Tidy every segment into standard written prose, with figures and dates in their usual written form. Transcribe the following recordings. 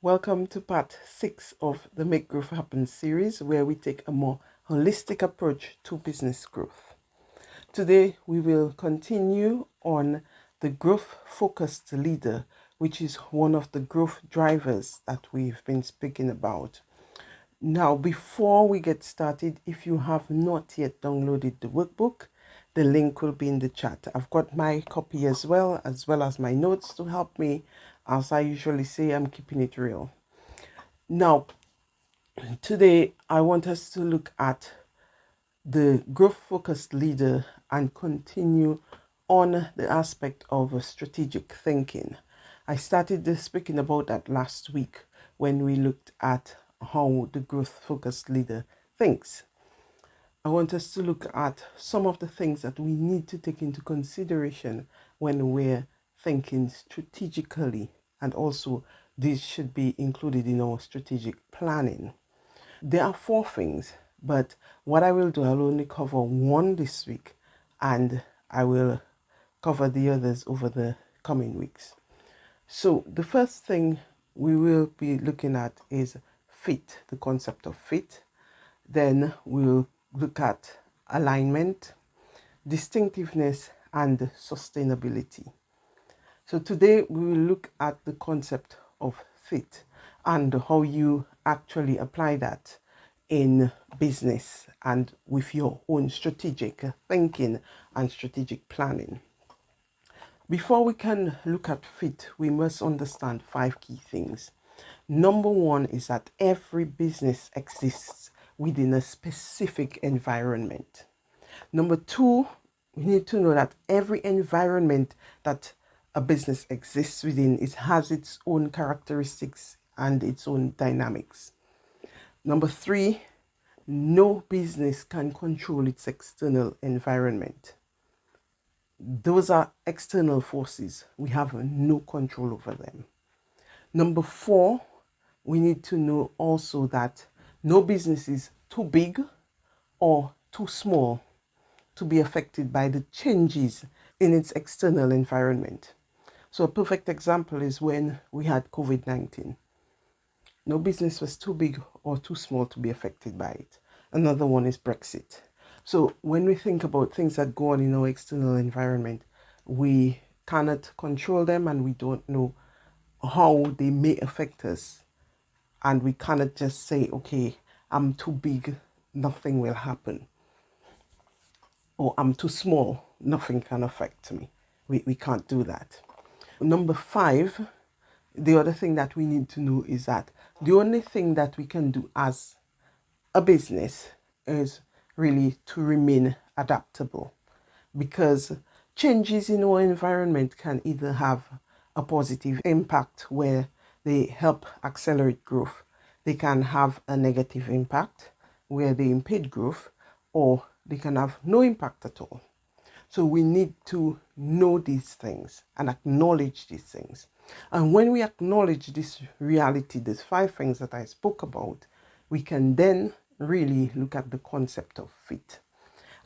Welcome to part 6 of the Make Growth Happen series, where we take a more holistic approach to business growth. Today, we will continue on the growth focused leader, which is one of the growth drivers that we've been speaking about. Now, before we get started, if you have not yet downloaded the workbook, the link will be in the chat. I've got my copy as well as my notes to help me. As I usually say, I'm keeping it real. Now, today I want us to look at the growth-focused leader and continue on the aspect of strategic thinking. I started speaking about that last week when we looked at how the growth-focused leader thinks. I want us to look at some of the things that we need to take into consideration when we're thinking strategically, and also these should be included in our strategic planning. There are 4 things, but what I will do, I'll only cover one this week, and I will cover the others over the coming weeks. So the first thing we will be looking at is fit, the concept of fit. Then we'll look at alignment, distinctiveness, and sustainability. So today we will look at the concept of fit and how you actually apply that in business and with your own strategic thinking and strategic planning. Before we can look at fit, we must understand 5 key things. Number 1 is that every business exists within a specific environment. Number 2, we need to know that every environment that a business exists within, it has its own characteristics and its own dynamics. Number 3, no business can control its external environment. Those are external forces. We have no control over them. Number 4, we need to know also that no business is too big or too small to be affected by the changes in its external environment. So a perfect example is when we had COVID-19. No business was too big or too small to be affected by it. Another one is Brexit. So when we think about things that go on in our external environment, we cannot control them and we don't know how they may affect us. And we cannot just say, okay, I'm too big, nothing will happen. Or I'm too small, nothing can affect me. We can't do that. Number 5, the other thing that we need to know is that the only thing that we can do as a business is really to remain adaptable, because changes in our environment can either have a positive impact where they help accelerate growth. They can have a negative impact where they impede growth, or they can have no impact at all. So we need to know these things and acknowledge these things. And when we acknowledge this reality, these 5 things that I spoke about, we can then really look at the concept of fit.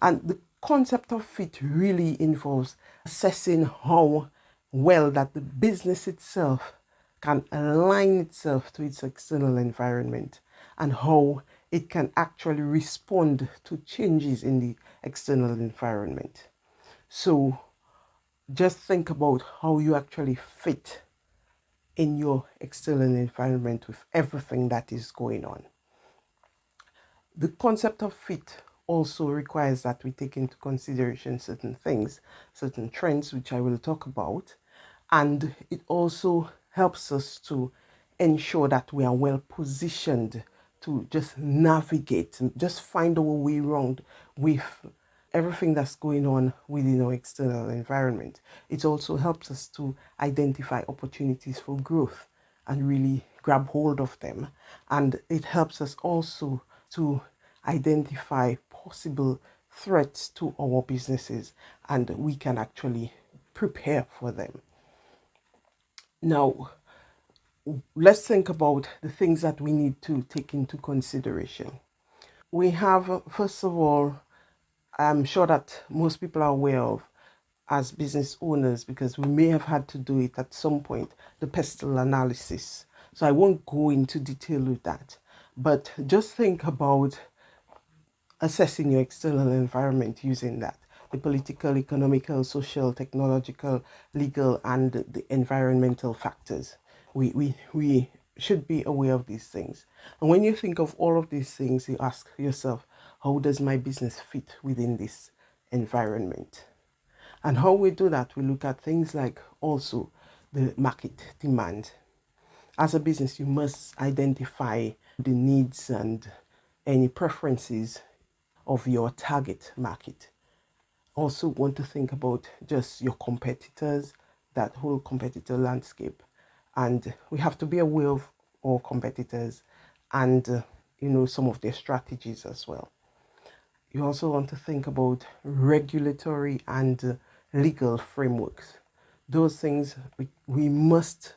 And the concept of fit really involves assessing how well that the business itself can align itself to its external environment and how it can actually respond to changes in the external environment. So just think about how you actually fit in your external environment with everything that is going on. The concept of fit also requires that we take into consideration certain things, certain trends, which I will talk about. And it also helps us to ensure that we are well positioned to just navigate and just find our way around with everything that's going on within our external environment. It also helps us to identify opportunities for growth and really grab hold of them. And it helps us also to identify possible threats to our businesses, and we can actually prepare for them. Now, let's think about the things that we need to take into consideration. We have, first of all, I'm sure that most people are aware of, as business owners, because we may have had to do it at some point, the pestle analysis. So I won't go into detail with that, but just think about assessing your external environment using that: the political, economical, social, technological, legal, and the environmental factors. We should be aware of these things. And when you think of all of these things, you ask yourself, how does my business fit within this environment? And how we do that, we look at things like also the market demand. As a business, you must identify the needs and any preferences of your target market. Also want to think about just your competitors, that whole competitor landscape. And we have to be aware of our competitors and some of their strategies as well. You also want to think about regulatory and legal frameworks. Those things we must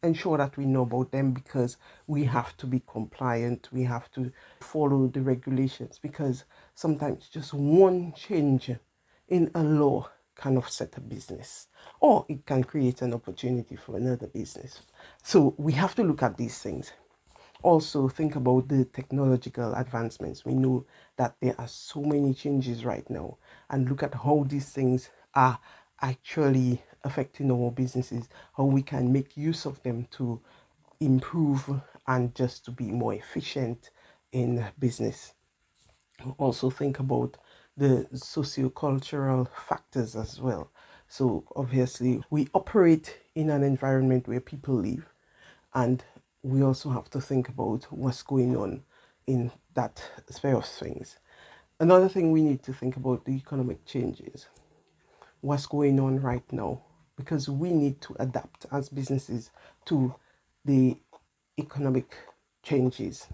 ensure that we know about them, because we have to be compliant, we have to follow the regulations, because sometimes just one change in a law can offset a business, or it can create an opportunity for another business. So we have to look at these things. Also think about the technological advancements. We know that there are so many changes right now, and look at how these things are actually affecting our businesses, how we can make use of them to improve and just to be more efficient in business. Also think about the socio-cultural factors as well. So obviously we operate in an environment where people live, and we also have to think about what's going on in that sphere of things. Another thing we need to think about: the economic changes, what's going on right now, because we need to adapt as businesses to the economic changes.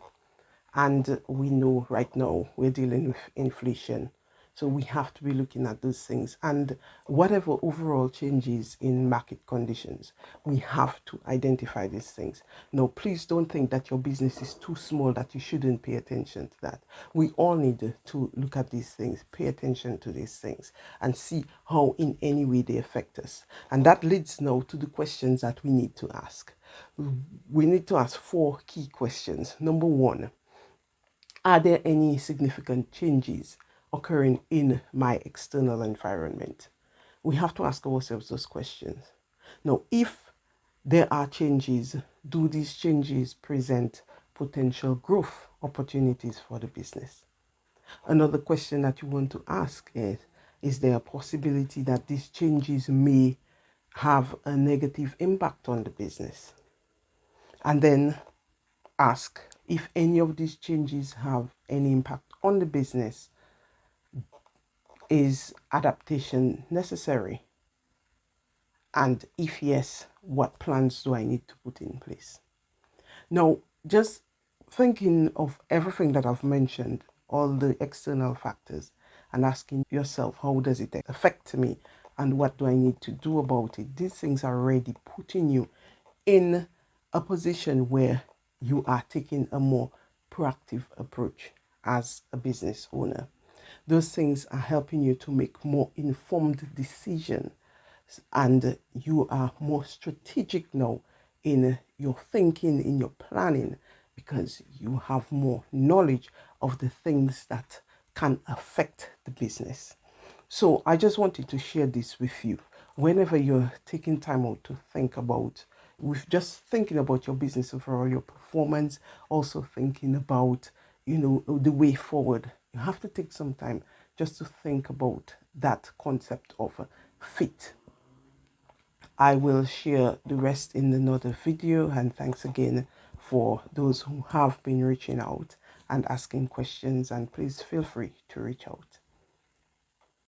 And we know right now we're dealing with inflation. So we have to be looking at those things. And whatever overall changes in market conditions, we have to identify these things. No, please don't think that your business is too small that you shouldn't pay attention to that. We all need to look at these things, pay attention to these things, and see how in any way they affect us. And that leads now to the questions that we need to ask. We need to ask 4 key questions. Number 1, are there any significant changes occurring in my external environment? We have to ask ourselves those questions. Now, if there are changes, do these changes present potential growth opportunities for the business? Another question that you want to ask is there a possibility that these changes may have a negative impact on the business? And then ask, if any of these changes have any impact on the business, is adaptation necessary? And if yes, what plans do I need to put in place? Now, just thinking of everything that I've mentioned, all the external factors, and asking yourself, how does it affect me and what do I need to do about it? These things are already putting you in a position where you are taking a more proactive approach as a business owner. Those things are helping you to make more informed decisions, and you are more strategic now in your thinking, in your planning, because you have more knowledge of the things that can affect the business. So I just wanted to share this with you. Whenever you're taking time out to think about, with just thinking about your business overall, your performance, also thinking about, the way forward, you have to take some time just to think about that concept of fit. I will share the rest in another video, and thanks again for those who have been reaching out and asking questions, and please feel free to reach out.